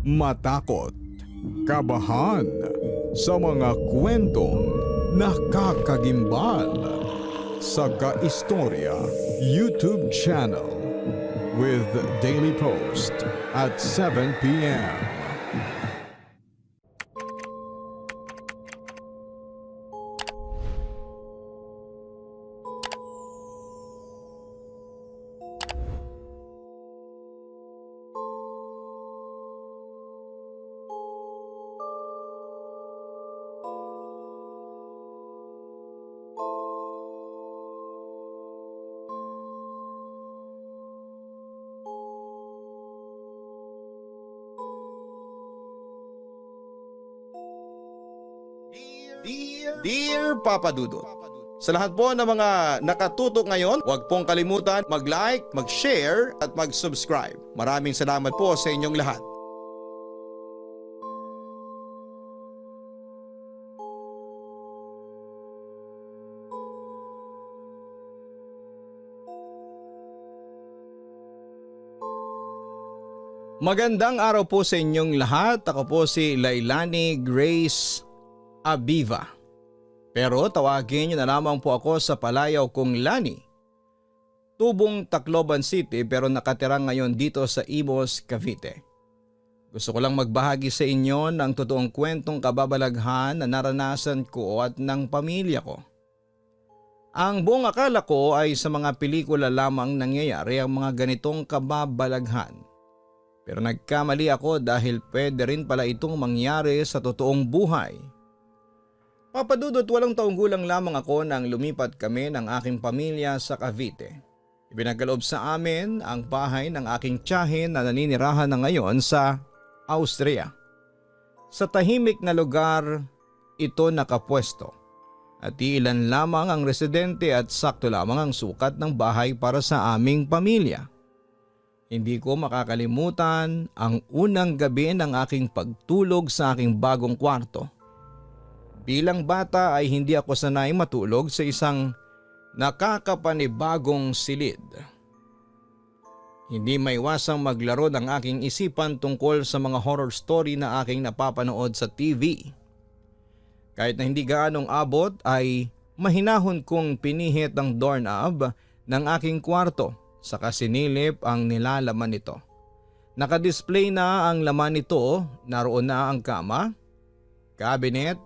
matakot, kabahan, sa mga kwentong nakakagimbal sa Kaistorya YouTube channel with daily post at 7 p.m. Dear Papa Dudut, sa lahat po ng mga nakatutok ngayon, huwag pong kalimutan mag-like, mag-share at mag-subscribe. Maraming salamat po sa inyong lahat. Magandang araw po sa inyong lahat. Ako po si Lailani Grace Abiva. Pero tawagin niyo na lamang po ako sa palayaw kong Lani. Tubong Tacloban City pero nakatira ngayon dito sa Imus, Cavite. Gusto ko lang magbahagi sa inyo ng totoong kwentong kababalaghan na naranasan ko at ng pamilya ko. Ang buong akala ko ay sa mga pelikula lamang nangyayari ang mga ganitong kababalaghan. Pero nagkamali ako dahil pwede rin pala itong mangyari sa totoong buhay. Papadudot, 8 taong gulang lamang ako nang lumipat kami ng aking pamilya sa Cavite. Ibinagkaloob sa amin ang bahay ng aking tiyahin na naninirahan na ngayon sa Austria. Sa tahimik na lugar ito nakapwesto at ilan lamang ang residente at sakto lamang ang sukat ng bahay para sa aming pamilya. Hindi ko makakalimutan ang unang gabi ng aking pagtulog sa aking bagong kwarto. Bilang bata ay hindi ako sanay matulog sa isang nakakapanibagong silid. Hindi maiwasang maglaro ng aking isipan tungkol sa mga horror story na aking napapanood sa TV. Kahit na hindi gaanong abot ay mahinahon kong pinihit ang doorknob ng aking kwarto saka sinilip ang nilalaman nito. Nakadisplay na ang laman nito, naroon na ang kama, cabinet,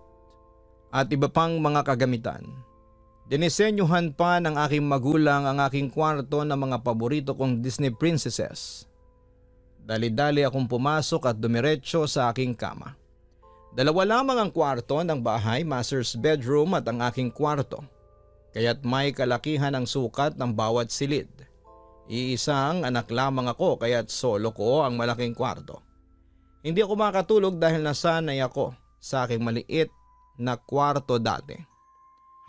at iba pang mga kagamitan. Dinisenyuhan pa ng aking magulang ang aking kwarto ng mga paborito kong Disney princesses. Dali-dali akong pumasok at dumiretso sa aking kama. 2 lamang ang kwarto ng bahay, master's bedroom at ang aking kwarto. Kaya't may kalakihan ang sukat ng bawat silid. Iisang anak lamang ako kaya't solo ko ang malaking kwarto. Hindi ako makatulog dahil nasanay ako sa aking maliit na kwarto dati.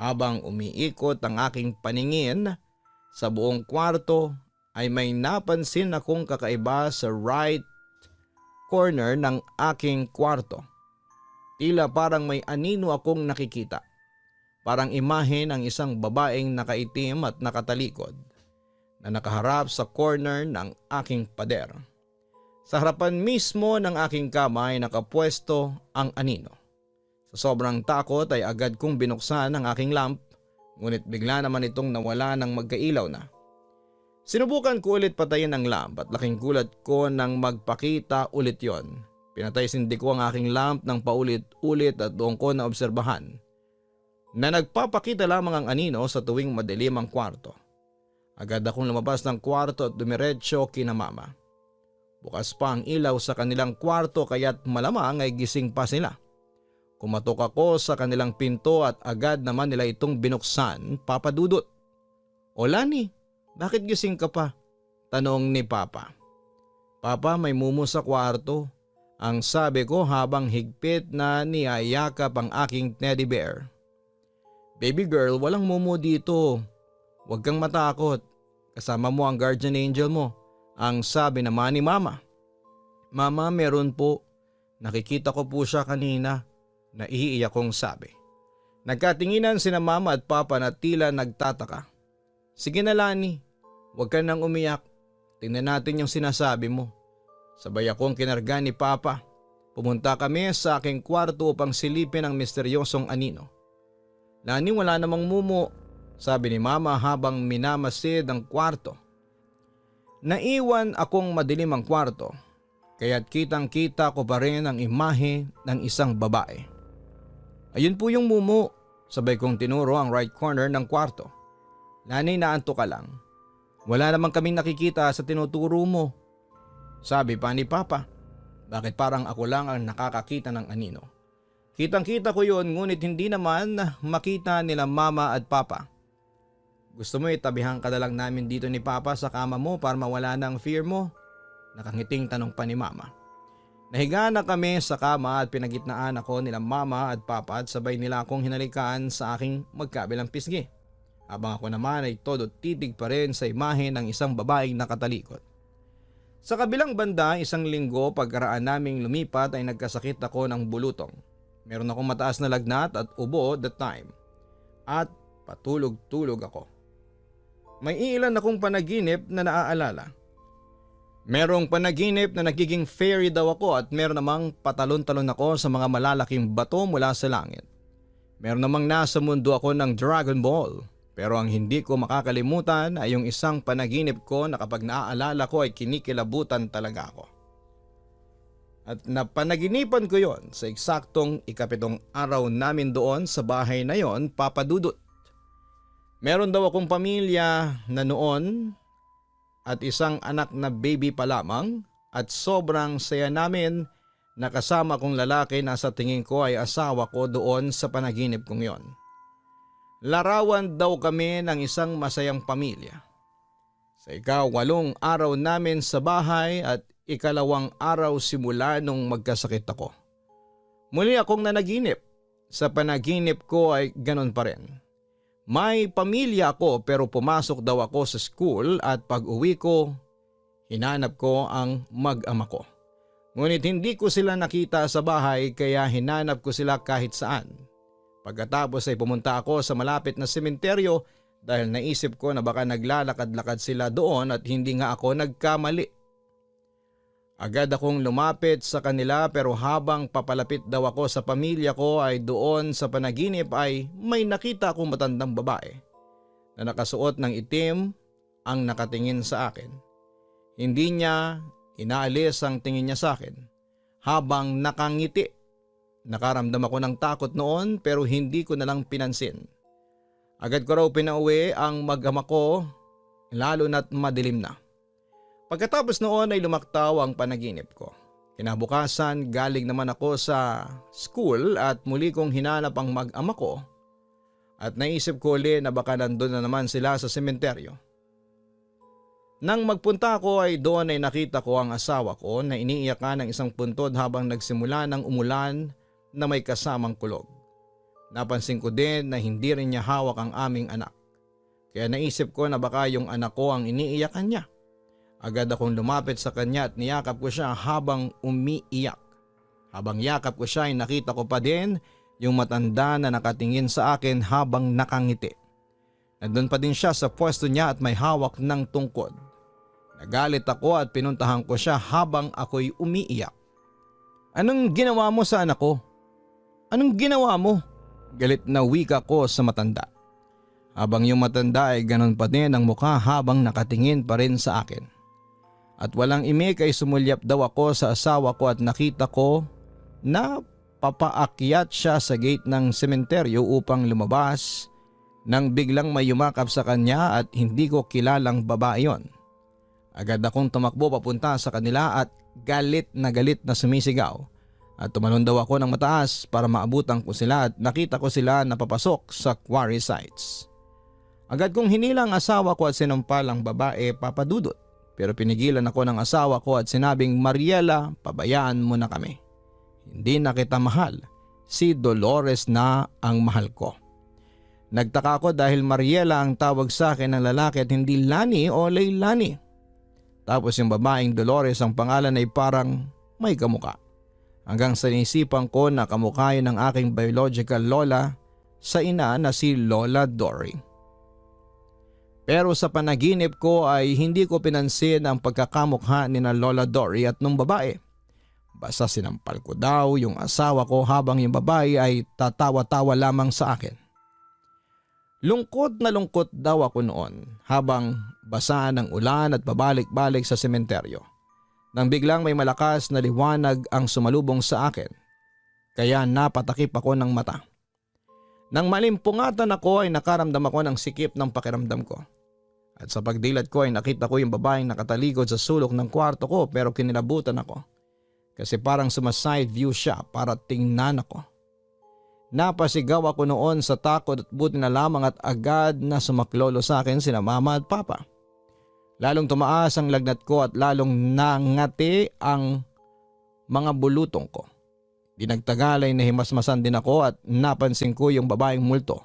Habang umiikot ang aking paningin sa buong kwarto ay may napansin akong kakaiba sa right corner ng aking kwarto. Tila parang may anino akong nakikita. Parang imahe ng isang babaeng nakaitim at nakatalikod na nakaharap sa corner ng aking pader. Sa harapan mismo ng aking kama ay nakapwesto ang anino. Sa sobrang takot ay agad kong binuksan ang aking lamp, ngunit bigla naman itong nawala nang magkailaw na. Sinubukan ko ulit patayin ang lamp at laking gulat ko nang magpakita ulit yon. Pinatay-sindi ko ang aking lamp ng paulit-ulit at doon ko na obserbahan na nagpapakita lamang ang anino sa tuwing madilim ang kwarto. Agad akong lumabas ng kwarto at dumiretso kina mama. Bukas pa ang ilaw sa kanilang kwarto kaya't malamang ay gising pa sila. Kumatok ako sa kanilang pinto at agad naman nila itong binuksan, Papa Dudut. "O Lani, bakit gising ka pa?" tanong ni Papa. "Papa, may mumu sa kwarto," ang sabi ko habang higpit na niyayakap ang aking teddy bear. "Baby girl, walang mumu dito. Huwag kang matakot. Kasama mo ang guardian angel mo," ang sabi naman ni Mama. "Mama, meron po. Nakikita ko po siya kanina," naiiyak kong sabi. Nagkatinginan sina Mama at Papa na tila nagtataka. "Sige na Lani, huwag ka nang umiyak. Tingnan natin yung sinasabi mo," Sabay akong kinarga ni Papa. Pumunta kami sa aking kwarto upang silipin ang misteryosong anino. Lani, wala namang mumo, sabi ni Mama habang minamasid ang kwarto. Naiwan akong madilim ang kwarto, kaya't kitang-kita ko pa rin ang imahe ng isang babae. Ayun po yung mumo, sabay kong tinuro ang right corner ng kwarto. Lani, naanto ka lang. Wala namang kaming nakikita sa tinuturo mo. Sabi pa ni Papa. Bakit parang ako lang ang nakakakita ng anino? Kitang-kita ko yun, ngunit hindi naman makita nila Mama at Papa. Gusto mo itabihan ka na lang namin dito ni Papa sa kama mo para mawala na ang fear mo? Nakangiting tanong pa ni Mama. Nahiga na kami sa kama at pinagitnaan ako nila Mama at Papa at sabay nila akong hinalikaan sa aking magkabilang pisngi. Habang ako naman ay todo titig pa rin sa imahe ng isang babaeng nakatalikod. Sa kabilang banda, isang linggo pagkaraan naming lumipat ay nagkasakit ako ng bulutong. Meron akong mataas na lagnat at ubo that time. At patulog-tulog ako. May ilan akong panaginip na naaalala. Merong panaginip na nagiging fairy daw ako at meron namang patalon-talon ako sa mga malalaking bato mula sa langit. Meron namang nasa mundo ako ng Dragon Ball. Pero ang hindi ko makakalimutan ay yung isang panaginip ko na kapag naaalala ko ay kinikilabutan talaga ako. At napanaginipan ko yon sa eksaktong ikapitong araw namin doon sa bahay na yon, Papa Dudut. Meron daw akong pamilya na noon at isang anak na baby pa lamang at sobrang saya namin na kasama kong lalaki na sa tingin ko ay asawa ko doon sa panaginip kong yon. Larawan daw kami ng isang masayang pamilya. Sa ika-8 araw namin sa bahay at ikalawang araw simula nung magkasakit ako. Muli akong nanaginip. Sa panaginip ko ay ganon pa rin. May pamilya ako pero pumasok daw ako sa school at pag uwi ko, hinanap ko ang mag-ama ko. Ngunit hindi ko sila nakita sa bahay kaya hinanap ko sila kahit saan. Pagkatapos ay pumunta ako sa malapit na sementeryo dahil naisip ko na baka naglalakad-lakad sila doon at hindi nga ako nagkamali. Agad akong lumapit sa kanila pero habang papalapit daw ako sa pamilya ko ay doon sa panaginip ay may nakita akong matandang babae na nakasuot ng itim ang nakatingin sa akin. Hindi niya inaalis ang tingin niya sa akin habang nakangiti. Nakaramdam ako ng takot noon pero hindi ko nalang pinansin. Agad ko raw pinauwi ang mag-ama ko lalo na't madilim na. Pagkatapos noon ay lumaktaw ang panaginip ko. Kinabukasan galing naman ako sa school at muli kong hinanap ang mag-ama ko at naisip ko ulit na baka nandun na naman sila sa sementeryo. Nang magpunta ako ay doon ay nakita ko ang asawa ko na iniiyakan ng isang puntod habang nagsimula ng umulan na may kasamang kulog. Napansin ko din na hindi rin niya hawak ang aming anak. Kaya naisip ko na baka yung anak ko ang iniiyakan niya. Agad akong lumapit sa kanya at niyakap ko siya habang umiiyak. Habang yakap ko siya ay nakita ko pa din yung matanda na nakatingin sa akin habang nakangiti. Nandun pa din siya sa pwesto niya at may hawak ng tungkod. Nagalit ako at pinuntahan ko siya habang ako'y umiiyak. Anong ginawa mo sa anak ko? Anong ginawa mo? Galit na wika ko sa matanda. Habang yung matanda ay ganon pa din ang mukha habang nakatingin pa rin sa akin. At walang imik ay sumulyap daw ako sa asawa ko at nakita ko na papaakyat siya sa gate ng sementeryo upang lumabas nang biglang may yumakap sa kanya at hindi ko kilalang babae yon. Agad akong tumakbo papunta sa kanila at galit na sumisigaw. At tumalon daw ako ng mataas para maabutan ko sila at nakita ko sila na papasok sa quarry sites. Agad kong hinila ang asawa ko at sinampal ang babae, Papa Dudut. Pero pinigilan ako ng asawa ko at sinabing, Mariela, pabayaan mo na kami. Hindi na kita mahal. Si Dolores na ang mahal ko. Nagtaka ako dahil Mariela ang tawag sa akin ng lalaki at hindi Lani o Leilani. Tapos yung babaeng Dolores ang pangalan ay parang may kamuka. Hanggang sa naisipan ko na kamukha yun ng aking biological lola sa ina na si Lola Dory. Pero sa panaginip ko ay hindi ko pinansin ang pagkakamukha ni na Lola Dory at nung babae. Basta sinampal ko daw yung asawa ko habang yung babae ay tatawa-tawa lamang sa akin. Lungkot na lungkot daw ako noon habang basa ng ulan at pabalik-balik sa sementeryo. Nang biglang may malakas na liwanag ang sumalubong sa akin. Kaya napatakip ako ng mata. Nang malimpungatan ako ay nakaramdam ako ng sikip ng pakiramdam ko. At sa pagdilat ko ay nakita ko yung babaeng nakatalikod sa sulok ng kwarto ko pero kinilabutan ako. Kasi parang sumaside view siya para tingnan ako. Napasigaw ako noon sa takot at buti na lamang at agad na sumaklolo sa akin sina mama at papa. Lalong tumaas ang lagnat ko at lalong nangati ang mga bulutong ko. Di nagtagal ay nahimasmasan din ako at napansin ko yung babaeng multo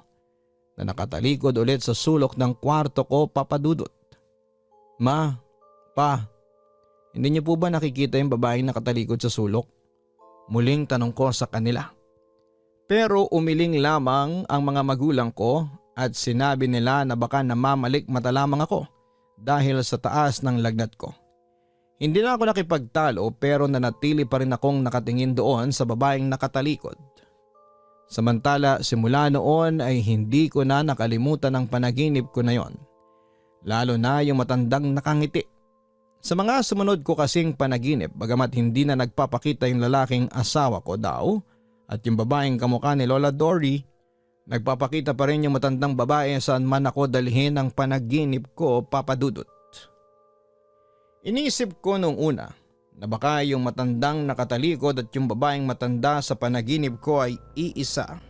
na nakatalikod ulit sa sulok ng kwarto ko, Papa Dudut. Ma, pa, hindi niyo po ba nakikita yung babaeng nakatalikod sa sulok? Muling tanong ko sa kanila. Pero umiling lamang ang mga magulang ko at sinabi nila na baka namamalik mata lamang ako dahil sa taas ng lagnat ko. Hindi na ako nakipagtalo pero nanatili pa rin akong nakatingin doon sa babaeng nakatalikod. Samantala simula noon ay hindi ko na nakalimutan ang panaginip ko na yon. Lalo na yung matandang nakangiti. Sa mga sumunod ko kasing panaginip bagamat hindi na nagpapakita yung lalaking asawa ko daw at yung babaeng kamukha ni Lola Dory, nagpapakita pa rin yung matandang babae saan man ako dalhin ang panaginip ko, Papa Dudut. Inisip ko nung una na baka yung matandang nakatalikod at yung babaeng matanda sa panaginip ko ay iisa.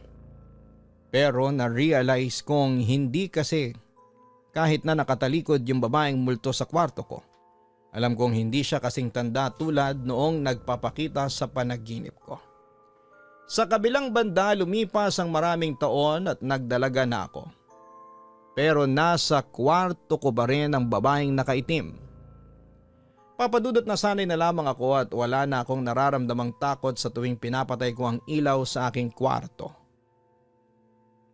Pero na-realize kong hindi kasi kahit na nakatalikod yung babaeng multo sa kwarto ko. Alam kong hindi siya kasing tanda tulad noong nagpapakita sa panaginip ko. Sa kabilang banda lumipas ang maraming taon at nagdalaga na ako. Pero nasa kwarto ko pa rin ang babaeng nakaitim. Papadudot na sanay na lamang ako at wala na akong nararamdamang takot sa tuwing pinapatay ko ang ilaw sa aking kwarto.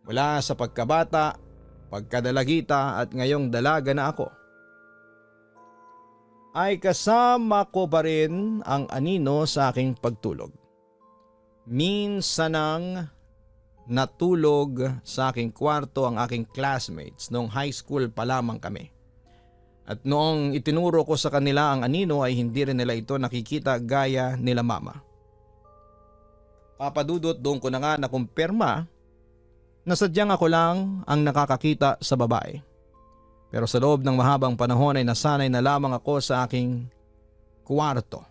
Mula sa pagkabata, pagkadalagita at ngayong dalaga na ako, ay kasama ko pa rin ang anino sa aking pagtulog. Minsan nang natulog sa aking kwarto ang aking classmates noong high school pa lamang kami. At noong itinuro ko sa kanila ang anino ay hindi rin nila ito nakikita gaya nila mama. Papadudot doon ko na nga nakumpirma na sadyang ako lang ang nakakakita sa babae. Pero sa loob ng mahabang panahon ay nasanay na lamang ako sa aking kwarto.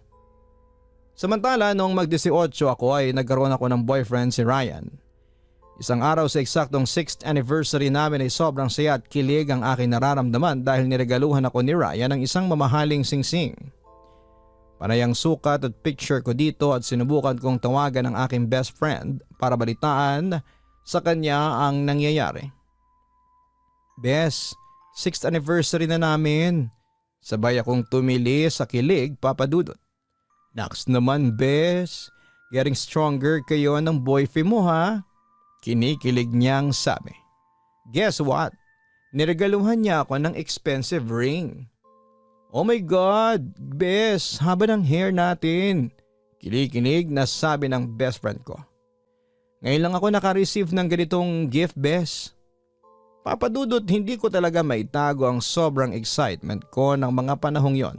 Samantala noong mag-18 ako ay nagkaroon ako ng boyfriend si Ryan. Isang araw sa eksaktong 6th anniversary namin ay sobrang saya at kilig ang aking nararamdaman dahil niregaluhan ako ni Ryan ng isang mamahaling singsing. Panayang sukat at picture ko dito at sinubukan kong tawagan ang aking best friend para balitaan sa kanya ang nangyayari. Bes, 6th anniversary na namin. Sabay akong tumili sa kilig, Papadudot. Naks naman bes, getting stronger kayo ng boyfriend mo ha? Kinikilig niyang sabi. Guess what? Niregaluhan niya ako ng expensive ring. Oh my God, bes, haba ng hair natin. Kinikilig na sabi ng best friend ko. Ngayon lang ako naka-receive ng ganitong gift, bes. Papadudot, hindi ko talaga maitago ang sobrang excitement ko ng mga panahong yon.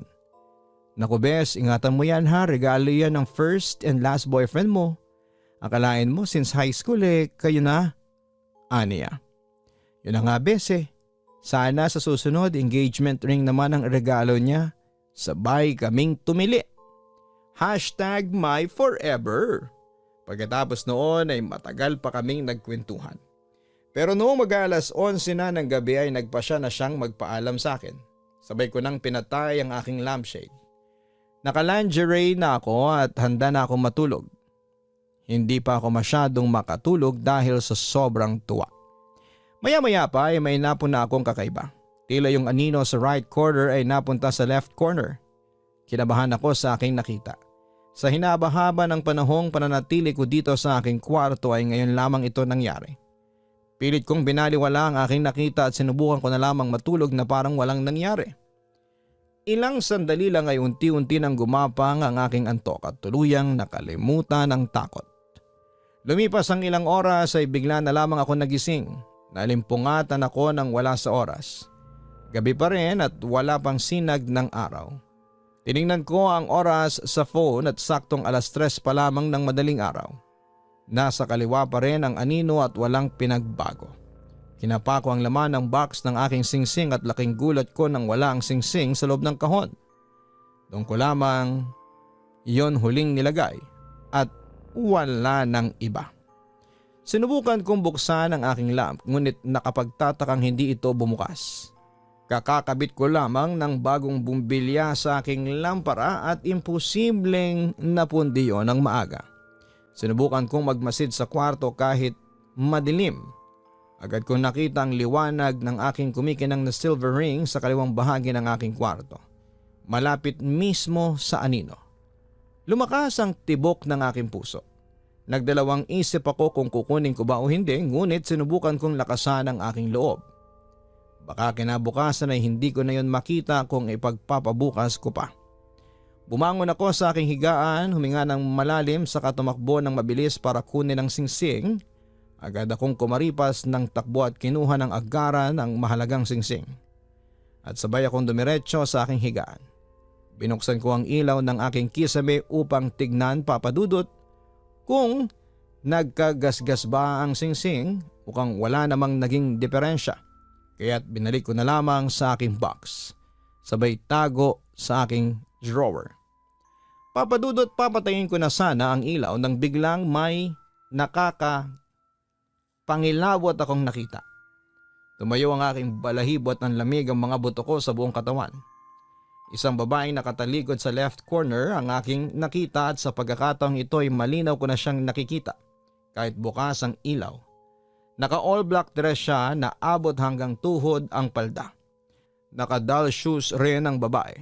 Naku bes, ingatan mo yan ha, regalo yan ng first and last boyfriend mo. Akalain mo since high school kayo na. Aniya. Yun na nga bes Sana sa susunod engagement ring naman ang regalo niya. Sabay kaming tumili. #myforever. Pagkatapos noon ay matagal pa kaming nagkwentuhan. Pero noong mag-alas 11 na ng gabi ay nagpasya na siyang magpaalam sa akin. Sabay ko nang pinatay ang aking lampshade. Naka-lingerie na ako at handa na akong matulog. Hindi pa ako masyadong makatulog dahil sa sobrang tuwa. Maya-maya pa ay may napon na akong kakaiba. Tila yung anino sa right corner ay napunta sa left corner. Kinabahan ako sa aking nakita. Sa hinaba-haba ng panahong pananatili ko dito sa aking kwarto ay ngayon lamang ito nangyari. Pilit kong binaliwala ang aking nakita at sinubukan ko na lamang matulog na parang walang nangyari. Ilang sandali lang ay unti-unti nang gumapang ang aking antok at tuluyang nakalimutan ang takot. Lumipas ang ilang oras ay bigla na lamang ako nagising. Nalimpungatan ako nang wala sa oras. Gabi pa rin at wala pang sinag ng araw. Tiningnan ko ang oras sa phone at saktong 3:00 pa lamang ng madaling araw. Nasa kaliwa pa rin ang anino at walang pinagbago. Kinapa ko ang laman ng box ng aking singsing at laking gulat ko nang wala ang singsing sa loob ng kahon. Doon ko lamang iyon huling nilagay at wala nang iba. Sinubukan kong buksan ang aking lamp ngunit nakapagtatakang hindi ito bumukas. Kakakabit ko lamang ng bagong bumbilya sa aking lampara at imposibleng napundi yon ng maaga. Sinubukan kong magmasid sa kwarto kahit madilim. Agad kong nakita ang liwanag ng aking kumikinang na silver ring sa kaliwang bahagi ng aking kwarto. Malapit mismo sa anino. Lumakas ang tibok ng aking puso. Nagdalawang isip ako kung kukunin ko ba o hindi, ngunit sinubukan kong lakasan ang aking loob. Baka kinabukasan ay hindi ko na yon makita kung ipagpapabukas ko pa. Bumangon ako sa aking higaan, huminga ng malalim saka tumakbo ng mabilis para kunin ang singsing. Agad akong kumaripas ng takbo at kinuha ng agaran ang mahalagang singsing. At sabay akong dumiretso sa aking higaan. Binuksan ko ang ilaw ng aking kisame upang tignan papadudot kung nagkagasgas ba ang singsing. Mukhang wala namang naging diferensya. Kaya't binalik ko na lamang sa aking box. Sabay tago sa aking drawer. Papadudot papatayin ko na sana ang ilaw nang biglang may nakakapangilabot akong nakita. Tumayo ang aking balahibo at nanlamig ang mga buto ko sa buong katawan. Isang babaeng nakatalikod sa left corner ang aking nakita at sa pagkakataong ito ay malinaw ko na siyang nakikita kahit bukas ang ilaw. Naka all black dress siya na abot hanggang tuhod ang palda. Naka doll shoes rin ang babae.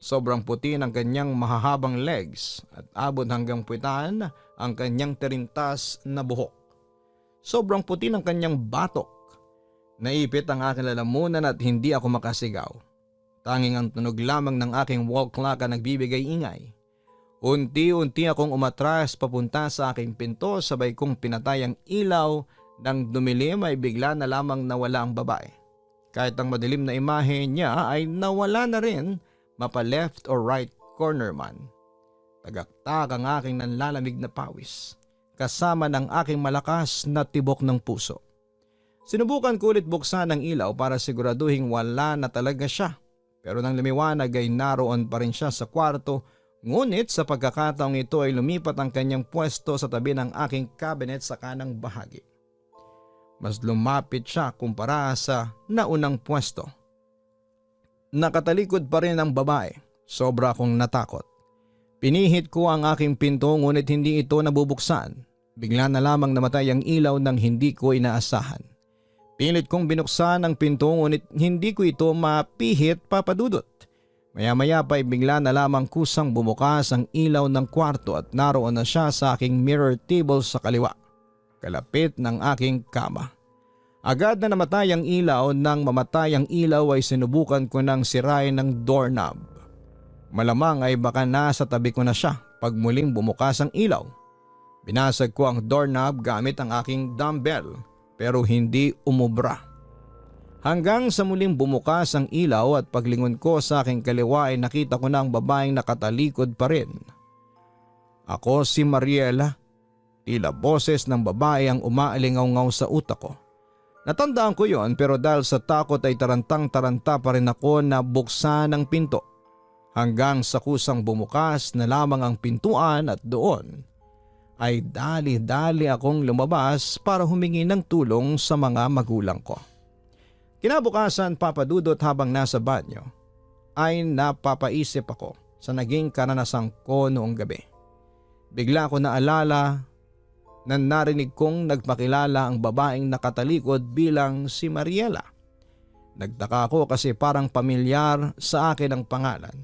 Sobrang puti ng kanyang mahahabang legs at abot hanggang puwitan ang kanyang terintas na buhok. Sobrang puti ng kanyang batok. Naipit ang aking lalamunan at hindi ako makasigaw. Tanging ang tunog lamang ng aking wall clock ang nagbibigay ingay. Unti-unti akong umatras papunta sa aking pinto sabay kong pinatay ang ilaw. Nang dumilim ay bigla na lamang nawala ang babae. Kahit ang madilim na imahe niya ay nawala na rin mapa left or right corner man. Tagaktak ang aking nanlalamig na pawis kasama ng aking malakas na tibok ng puso. Sinubukan ko ulit buksan ang ilaw para siguraduhin wala na talaga siya. Pero nang lumiwanag ay naroon pa rin siya sa kwarto, ngunit sa pagkakataong ito ay lumipat ang kanyang pwesto sa tabi ng aking cabinet sa kanang bahagi. Mas lumapit siya kumpara sa naunang pwesto. Nakatalikod pa rin ang babae. Sobra akong natakot. Pinihit ko ang aking pinto ngunit hindi ito nabubuksan. Bigla na lamang namatay ang ilaw nang hindi ko inaasahan. Pilit kong binuksan ang pinto ngunit hindi ko ito mapihit papadudot. Maya-maya pa ay bigla na lamang kusang bumukas ang ilaw ng kwarto at naroon na siya sa aking mirror table sa kaliwa. Kalapit ng aking kama. Agad na namatay ang ilaw. Nang mamatay ang ilaw ay sinubukan ko ng sirain ng doorknob. Malamang ay baka nasa tabi ko na siya pag muling bumukas ang ilaw. Binasag ko ang doorknob gamit ang aking dumbbell pero hindi umubra. Hanggang sa muling bumukas ang ilaw at paglingon ko sa aking kaliwa ay nakita ko na ang babaeng nakatalikod pa rin. Ako si Mariela. Tila boses ng babae ang umaalingaw-ngaw sa utak ko. Natandaan ko yon pero dahil sa takot ay tarantang-taranta pa rin ako na buksan ang pinto. Hanggang sa kusang bumukas na lamang ang pintuan at doon ay dali-dali akong lumabas para humingi ng tulong sa mga magulang ko. Kinabukasan papadudot habang nasa banyo ay napapaisip ako sa naging karanasan ko noong gabi. Bigla ko naalala na narinig kong nagpakilala ang babaeng nakatalikod bilang si Mariela. Nagtaka ako kasi parang pamilyar sa akin ang pangalan.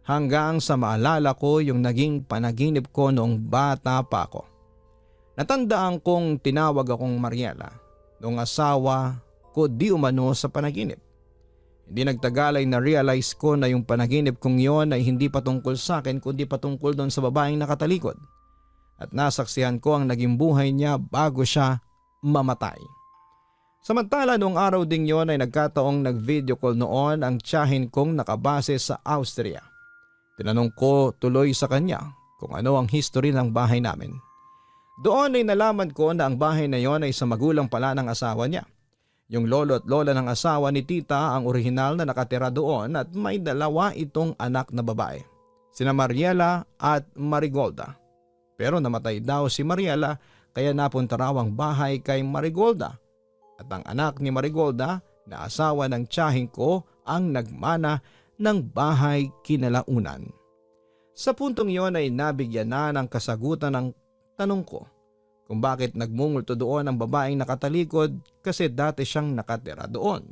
Hanggang sa maalala ko yung naging panaginip ko noong bata pa ako. Natandaan kong tinawag akong Mariela. ng asawa ko di umano sa panaginip. Hindi nagtagal ay na-realize ko na yung panaginip kong yon ay hindi patungkol sa akin kundi patungkol doon sa babaeng nakatalikod. At nasaksihan ko ang naging buhay niya bago siya mamatay. Samantala noong araw ding yon ay nagkataong nag-video call noon ang tiyahin kong nakabase sa Austria. Tinanong ko tuloy sa kanya kung ano ang history ng bahay namin. Doon ay nalaman ko na ang bahay na yon ay sa magulang pala ng asawa niya. Yung lolo at lola ng asawa ni tita ang orihinal na nakatira doon at may dalawa itong anak na babae. Sina Mariela at Marigolda. Pero namatay daw si Mariela kaya napunta raw ang bahay kay Marigolda. At ang anak ni Marigolda na asawa ng tiyahin ko ang nagmana ng bahay kinalaunan. Sa puntong iyon ay nabigyan na ng kasagutan ng tanong ko kung bakit nagmumulto doon ang babaeng nakatalikod kasi dati siyang nakatira doon.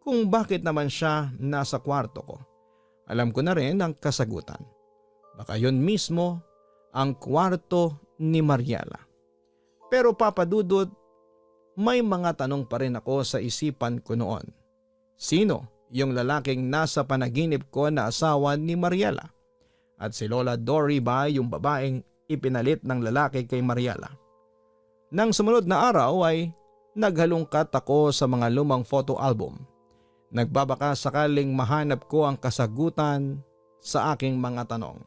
Kung bakit naman siya nasa kwarto ko. Alam ko na rin ang kasagutan. Baka yun mismo ang kwarto ni Mariela. Pero Papa Dudut, may mga tanong pa rin ako sa isipan ko noon. Sino yung lalaking nasa panaginip ko na asawa ni Mariela? At si Lola Dory ba yung babaeng ipinalit ng lalaki kay Mariela? Nang sumunod na araw ay naghalungkat ako sa mga lumang photo album. Nagbabaka sakaling mahanap ko ang kasagutan sa aking mga tanong.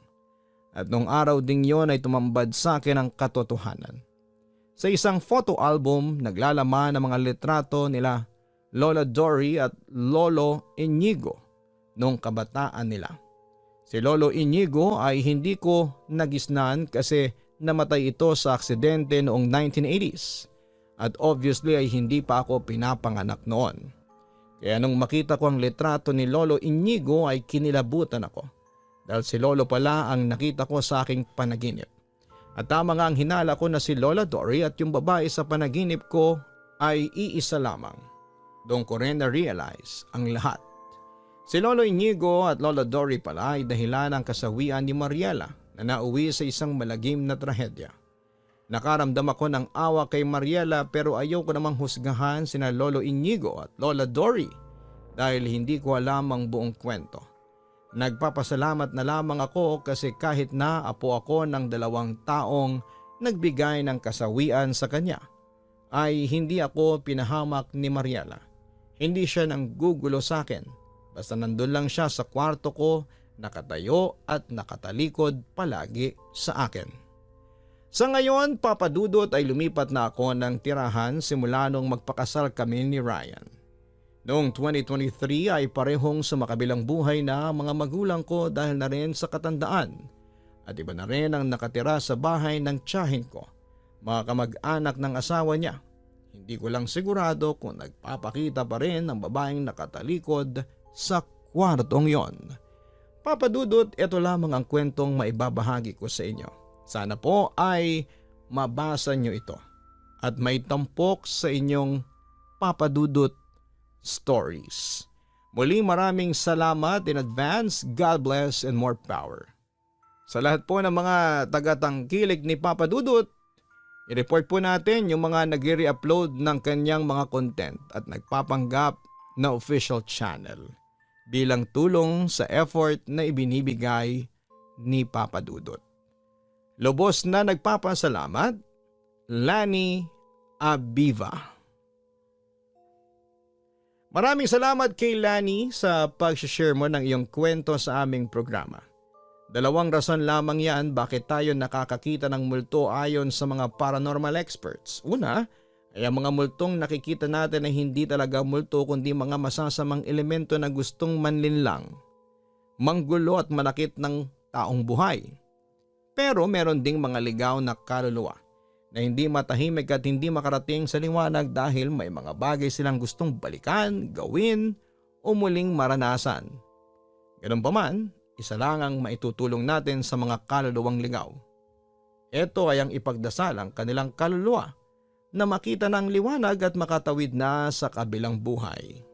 At nung araw ding yon ay tumambad sa akin ang katotohanan. Sa isang photo album naglalaman ng mga litrato nila Lola Dory at Lolo Inigo noong kabataan nila. Si Lolo Inigo ay hindi ko nagisnan kasi namatay ito sa aksidente noong 1980s at obviously ay hindi pa ako pinapanganak noon. Kaya nung makita ko ang litrato ni Lolo Inigo ay kinilabutan ako dahil si Lolo pala ang nakita ko sa aking panaginip. At tama nga ang hinala ko na si Lola Dory at yung babae sa panaginip ko ay iisa lamang. Doon ko rin na-realize ang lahat. Si Lolo Inigo at Lola Dory pala ay dahilan ng kasawian ni Mariela na nauwi sa isang malagim na trahedya. Nakaramdam ako ng awa kay Mariela pero ayaw ko namang husgahan sina Lolo Inigo at Lola Dory dahil hindi ko alam ang buong kwento. Nagpapasalamat na lamang ako kasi kahit na apo ako ng 2 taong nagbigay ng kasawian sa kanya, ay hindi ako pinahamak ni Mariela. Hindi siya nang gugulo sa akin. Basta nandun lang siya sa kwarto ko, nakatayo at nakatalikod palagi sa akin. Sa ngayon, Papa Dudut ay lumipat na ako ng tirahan simula nung magpakasal kami ni Ryan. Noong 2023 ay parehong sumakabilang buhay na mga magulang ko dahil na rin sa katandaan at iba na rin ang nakatira sa bahay ng tiyahin ko, mga kamag-anak ng asawa niya. Hindi ko lang sigurado kung nagpapakita pa rin ang babaeng nakatalikod sa kwartong yon. Papa Dudut, ito lamang ang kwentong maibabahagi ko sa inyo. Sana po ay mabasa nyo ito at may tampok sa inyong Papa Dudut stories. Muli maraming salamat in advance. God bless and more power. Sa lahat po ng mga tagatangkilik ni Papa Dudut, i-report po natin yung mga nag-re-upload ng kanyang mga content at nagpapanggap na official channel bilang tulong sa effort na ibinibigay ni Papa Dudut. Lubos na nagpapasalamat, Lani Abiva. Maraming salamat kay Lani sa pag-share mo ng iyong kwento sa aming programa. 2 rason lamang yan bakit tayo nakakakita ng multo ayon sa mga paranormal experts. Una, ay ang mga multong nakikita natin ay hindi talaga multo kundi mga masasamang elemento na gustong manlinlang, manggulo at manakit ng taong buhay. Pero meron ding mga ligaw na kaluluwa na hindi matahimik at hindi makarating sa liwanag dahil may mga bagay silang gustong balikan, gawin o muling maranasan. Ganun pa man, isa lang ang maitutulong natin sa mga kaluluwang ligaw. Ito ay ang ipagdasal ang kanilang kaluluwa na makita ng liwanag at makatawid na sa kabilang buhay.